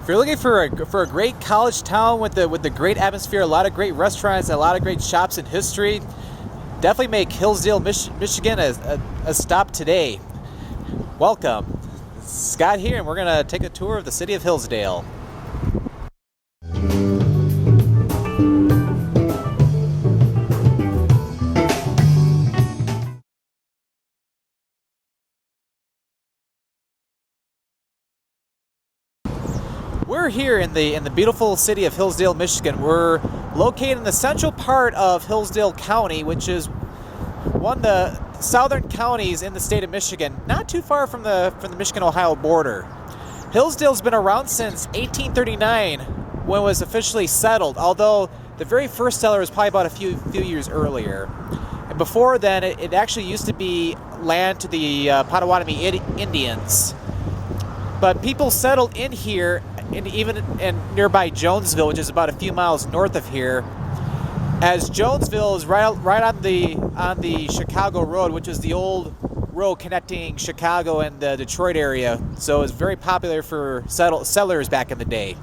you're looking for a great college town with the great atmosphere, a lot of great restaurants, a lot of great shops and history, definitely make Hillsdale, Michigan a stop today. Welcome. Scott here, and we're going to take a tour of the city of Hillsdale. We're here in the beautiful city of Hillsdale, Michigan. We're located in the central part of Hillsdale County, which is one of the southern counties in the state of Michigan, not too far from the Michigan-Ohio border. Hillsdale's been around since 1839, when it was officially settled, although the very first settler was probably about a few years earlier. And before then, it actually used to be land to the Potawatomi Indians. But people settled in here, even in nearby Jonesville, which is about a few miles north of here, as Jonesville is right on the Chicago Road, which is the old road connecting Chicago and the Detroit area. So it was very popular for settlers back in the day.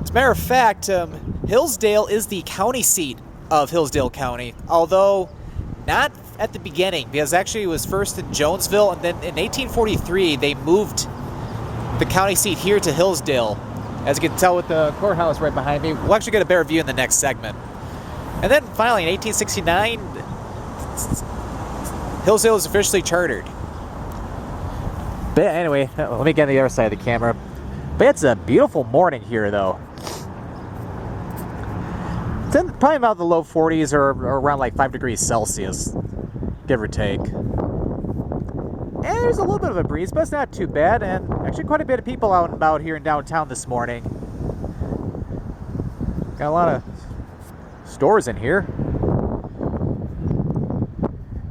As a matter of fact, Hillsdale is the county seat of Hillsdale County, although not at the beginning, because actually it was first in Jonesville, and then in 1843 they moved the county seat here to Hillsdale. As you can tell with the courthouse right behind me. We'll actually get a better view in the next segment. And then finally in 1869, Hillsdale was officially chartered. But anyway, let me get on the other side of the camera. But it's a beautiful morning here though. It's probably about the low 40s or around like 5 degrees Celsius, give or take. And there's a little bit of a breeze, but it's not too bad, and actually quite a bit of people out and about here in downtown this morning. Got a lot of stores in here.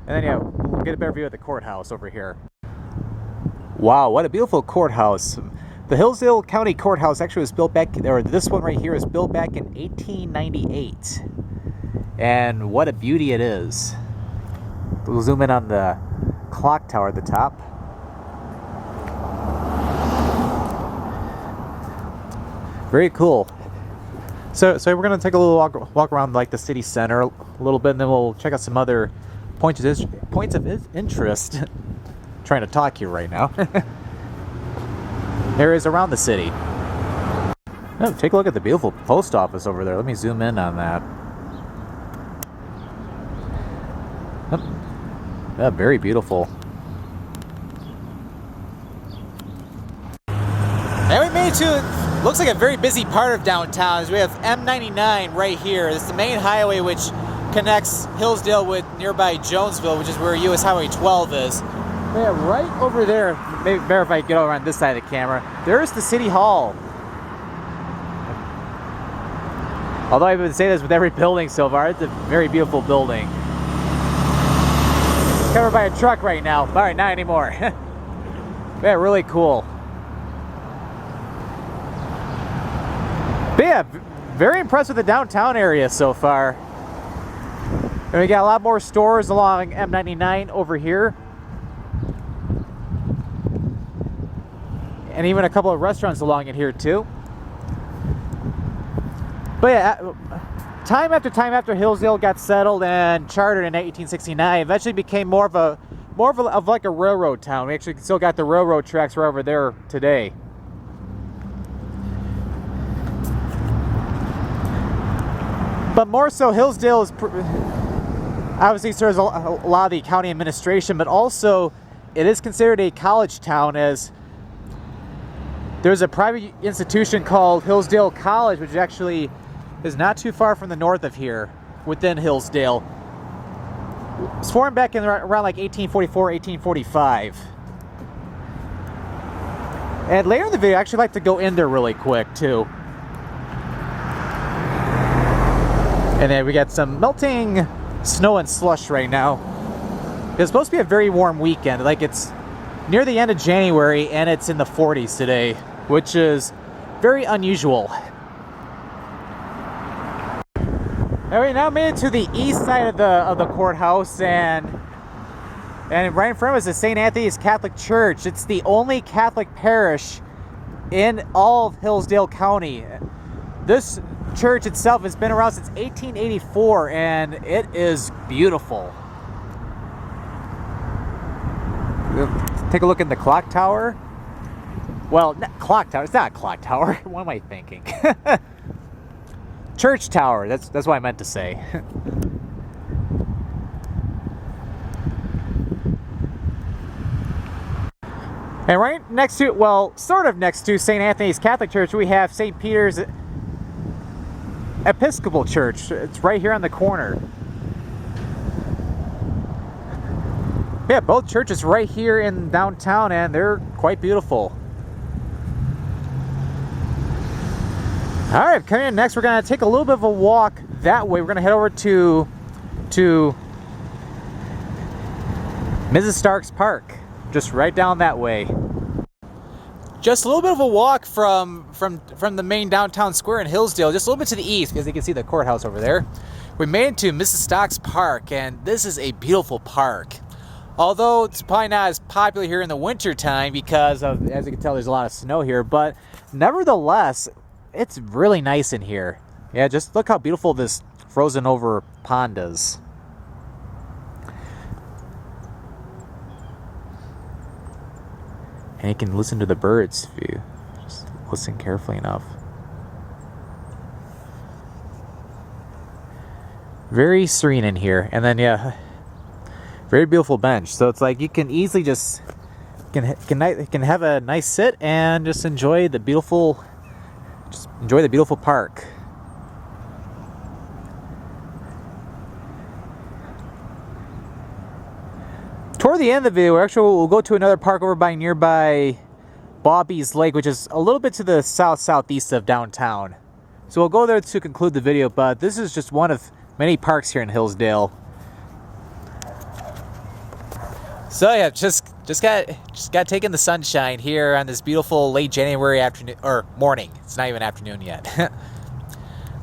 And then yeah, we'll get a better view of the courthouse over here. Wow, what a beautiful courthouse. The Hillsdale County Courthouse actually was built back, or this one right here was built back in 1898. And what a beauty it is. We'll zoom in on the clock tower at the top. Very cool. So we're gonna take a little walk around like the city center a little bit, and then we'll check out some other points of interest. Trying to talk here right now. Areas around the city. Oh, take a look at the beautiful post office over there. Let me zoom in on that. Yeah, very beautiful. And we made it to, looks like a very busy part of downtown, as we have M99 right here. This is the main highway which connects Hillsdale with nearby Jonesville, which is where US Highway 12 is. Yeah, right over there, maybe better if I get over on this side of the camera, there's the City Hall. Although I've been saying this with every building so far, it's a very beautiful building. Covered by a truck right now. Alright, not anymore. Yeah, really cool. But yeah, very impressed with the downtown area so far. And we got a lot more stores along M99 over here. And even a couple of restaurants along in here too. But yeah, time after Hillsdale got settled and chartered in 1869, eventually became more of like a railroad town. We actually still got the railroad tracks right over there today. But more so, Hillsdale is obviously serves a lot of the county administration, but also it is considered a college town, as there's a private institution called Hillsdale College, which actually is not too far from the north of here, within Hillsdale. It was formed back in around like 1844, 1845. And later in the video, I actually like to go in there really quick too. And then we got some melting snow and slush right now. It's supposed to be a very warm weekend. Like, it's near the end of January and it's in the 40s today, which is very unusual. And we now made it to the east side of the courthouse, and right in front of us is St. Anthony's Catholic Church. It's the only Catholic parish in all of Hillsdale County. This church itself has been around since 1884, and it is beautiful. Take a look at the clock tower. Well, not clock tower. It's not a clock tower. What am I thinking? Church tower. That's what I meant to say. And right next to, well, sort of next to St. Anthony's Catholic Church, we have St. Peter's Episcopal Church. It's right here on the corner. Yeah, both churches right here in downtown, and they're quite beautiful. All right, coming in next, we're going to take a little bit of a walk that way. We're going to head over to Mrs. Stark's Park, just right down that way. Just a little bit of a walk from the main downtown square in Hillsdale, just a little bit to the east, because you can see the courthouse over there. We made it to Mrs. Stark's Park, and this is a beautiful park. Although it's probably not as popular here in the winter time because of, as you can tell, there's a lot of snow here, but nevertheless, it's really nice in here. Yeah, just look how beautiful this frozen over pond is. And you can listen to the birds if you just listen carefully enough. Very serene in here. And then, yeah, very beautiful bench. So it's like you can easily just can have a nice sit and just enjoy the beautiful park. Toward the end of the video, we'll go to another park over by nearby Beese Lake, which is a little bit to the southeast of downtown. So we'll go there to conclude the video, but this is just one of many parks here in Hillsdale. So yeah, just got taken the sunshine here on this beautiful late January afternoon or morning. It's not even afternoon yet. All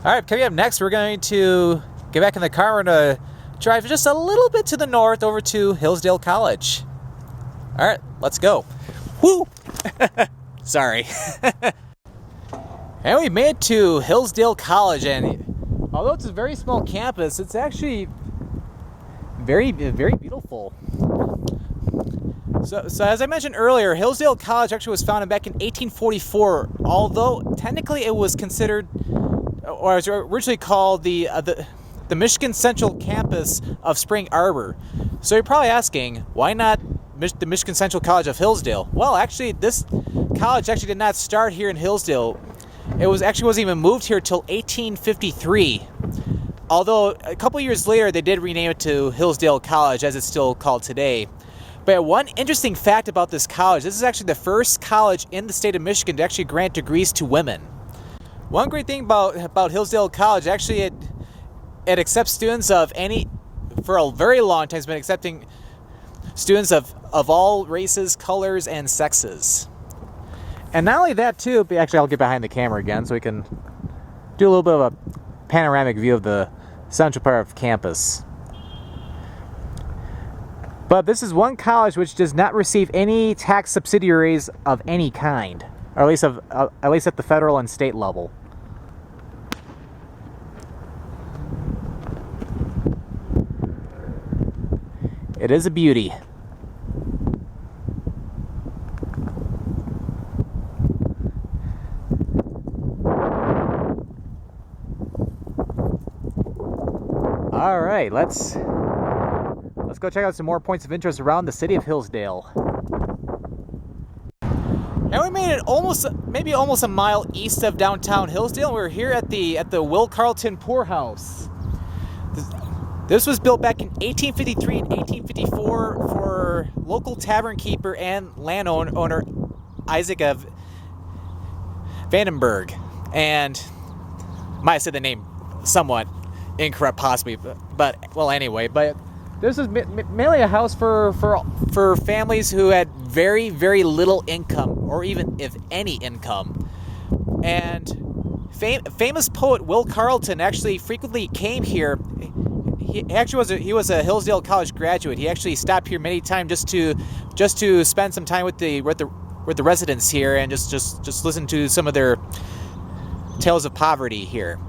right, coming up next, we're going to get back in the car. We're going to drive just a little bit to the north over to Hillsdale College. All right, let's go. Woo! Sorry. And we made it to Hillsdale College, and although it's a very small campus, it's actually very, very beautiful. So as I mentioned earlier, Hillsdale College actually was founded back in 1844, although technically it was considered, or it was originally called the Michigan Central Campus of Spring Arbor. So you're probably asking, why not the Michigan Central College of Hillsdale? Well, actually, this college actually did not start here in Hillsdale. It wasn't even moved here till 1853. Although a couple years later, they did rename it to Hillsdale College, as it's still called today. But one interesting fact about this college, this is actually the first college in the state of Michigan to actually grant degrees to women. One great thing about Hillsdale College, actually it accepts students of for a very long time, it's been accepting students of all races, colors, and sexes. And not only that too, but actually I'll get behind the camera again so we can do a little bit of a panoramic view of the central part of campus. But this is one college which does not receive any tax subsidiaries of any kind, or at least at the federal and state level. It is a beauty. All right, let's go check out some more points of interest around the city of Hillsdale. And we made it maybe almost a mile east of downtown Hillsdale. We're here at the Will Carleton Poorhouse. This was built back in 1853 and 1854 for local tavern keeper and landowner Isaac of Vandenberg. And might have said the name somewhat incorrect possibly, but well, anyway, but this is mainly a house for families who had very, very little income, or even if any income. And famous poet Will Carleton actually frequently came here. He was a Hillsdale College graduate. He actually stopped here many times just to spend some time with the with the residents here and just listen to some of their tales of poverty here.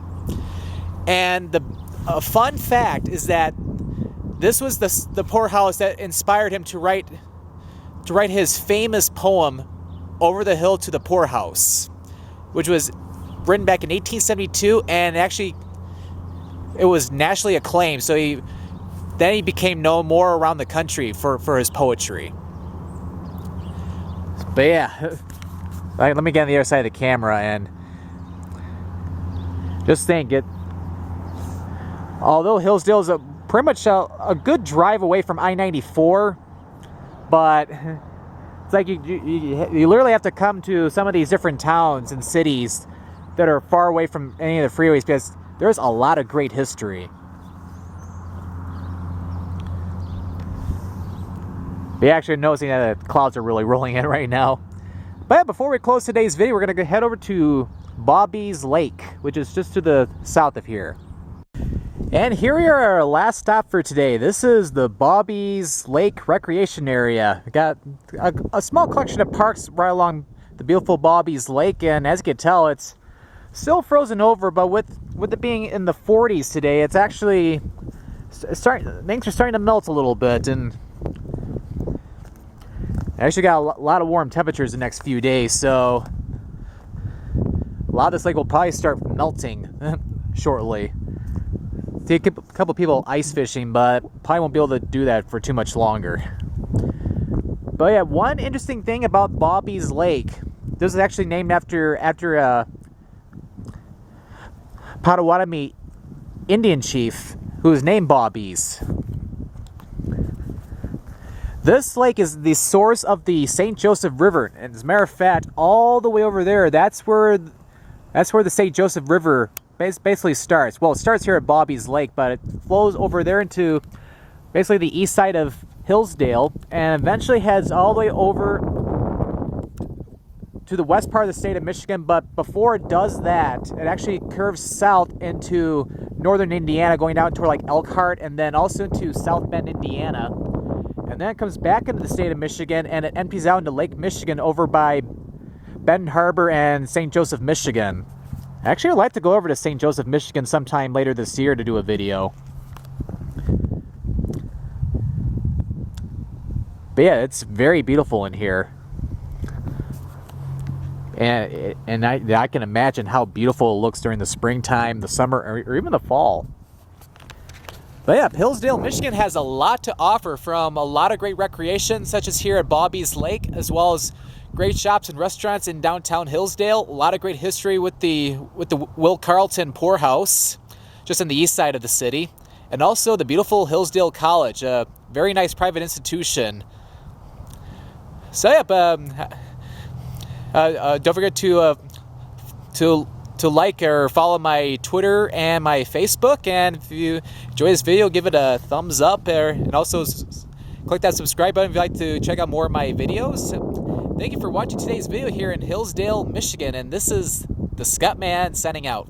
And a fun fact is that this was the poorhouse that inspired him to write his famous poem, "Over the Hill to the Poorhouse," which was written back in 1872, and actually it was nationally acclaimed. So he became known more around the country for his poetry. But yeah, let me get on the other side of the camera and just think although Hillsdale is pretty much a good drive away from I-94, but it's like you literally have to come to some of these different towns and cities that are far away from any of the freeways because there's a lot of great history. But actually noticing that the clouds are really rolling in right now. But yeah, before we close today's video, we're going to head over to Beese Lake, which is just to the south of here. And here we are, our last stop for today. This is the Beese Lake Recreation Area. We got a small collection of parks right along the beautiful Beese Lake, and as you can tell, it's still frozen over, but with it being in the 40s today, it's actually things are starting to melt a little bit, and I actually got a lot of warm temperatures the next few days, so a lot of this lake will probably start melting shortly. Take a couple people ice fishing, but probably won't be able to do that for too much longer. But yeah, one interesting thing about Beese Lake, this is actually named after Potawatomi Indian chief who was named Beese. This lake is the source of the St. Joseph River, and as a matter of fact, all the way over there, that's where the St. Joseph River basically starts. Well, it starts here at Beese Lake, but it flows over there into basically the east side of Hillsdale and eventually heads all the way over to the west part of the state of Michigan. But before it does that, it actually curves south into northern Indiana, going down toward like Elkhart and then also into South Bend, Indiana. And then it comes back into the state of Michigan and it empties out into Lake Michigan over by Benton Harbor and St. Joseph, Michigan. Actually, I'd like to go over to St. Joseph, Michigan sometime later this year to do a video. But yeah, it's very beautiful in here. And I can imagine how beautiful it looks during the springtime, the summer, or even the fall. But yeah, Hillsdale, Michigan has a lot to offer, from a lot of great recreation, such as here at Beese Lake, as well as great shops and restaurants in downtown Hillsdale. A lot of great history with the Will Carleton Poorhouse, just on the east side of the city. And also the beautiful Hillsdale College, a very nice private institution. So yeah, don't forget to like or follow my Twitter and my Facebook. And if you enjoy this video, give it a thumbs up, and also click that subscribe button if you'd like to check out more of my videos. Thank you for watching today's video here in Hillsdale, Michigan, and this is the Scott Man signing out.